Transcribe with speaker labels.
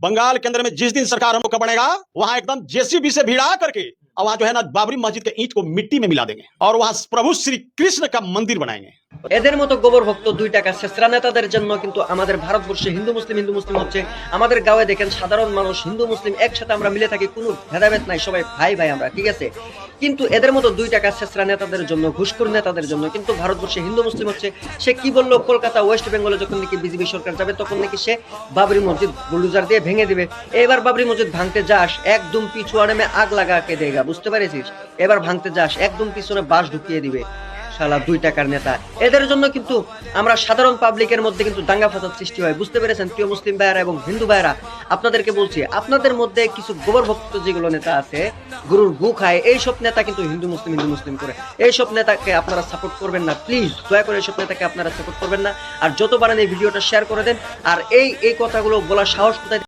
Speaker 1: बंगाल के अंदर में जिस दिन सरकार हम लोग का बनेगा वहां एकदम जेसीबी से भिड़ा करके और वहां जो है ना बाबरी मस्जिद के ईंट को मिट्टी में मिला देंगे और वहां प्रभु श्री कृष्ण का मंदिर बनाएंगे।
Speaker 2: এদের মতো গোবর ভক্ত 2 টাকা ছেঁচড়া নেতাদের জন্য কিন্তু আমাদের ভারতবর্ষে হিন্দু মুসলিম হচ্ছে। আমাদের গাঁয়ে দেখেন সাধারণ মানুষ হিন্দু মুসলিম একসাথে আমরা মিলে থাকি, কোনো ভেদাভেদ নাই, সবাই ভাই ভাই আমরা, ঠিক আছে। কিন্তু এদের মতো 2 টাকা ছেঁচড়া নেতাদের জন্য, ঘুষখোর নেতাদের জন্য কিন্তু ভারতবর্ষে হিন্দু মুসলিম হচ্ছে। সে কি বললো, কলকাতা ওয়েস্ট বেঙ্গলে যখন নাকি বিজেপি সরকার যাবে তখন নাকি সে বাবরি মসজিদ বুলডোজার দিয়ে ভেঙে দিবে। এবার বাবরি মসজিদ ভাঙতে যাস একদম পিছুয়াড়ে মে আগ লাগা কে দেগা, বুঝতে পারিস? এবার ভাঙতে যাস একদম পিছনে বাঁশ ঢুকিয়ে দিবে শালা 2 টাকার নেতা। এদের জন্য কিন্তু আমরা সাধারণ পাবলিকের মধ্যে কিন্তু দাঙ্গা ফাসাদ সৃষ্টি হয়, বুঝতে পেরেছেন প্রিয় মুসলিম ভাইয়েরা এবং হিন্দু ভাইয়েরা? আপনাদেরকে বলছি, আপনাদের মধ্যে কিছু গোবর ভক্ত যেগুলো নেতা আছে, গরুর গু খায়, এইসব নেতা কিন্তু হিন্দু মুসলিম করে। এইসব নেতাকে আপনারা সাপোর্ট করবেন না, প্লিজ দয়া করে এইসব নেতাকে আপনারা সাপোর্ট করবেন না। আর যত পারেন এই ভিডিওটা শেয়ার করে দেন। আর এই কথাগুলো বলার সাহস কোথায়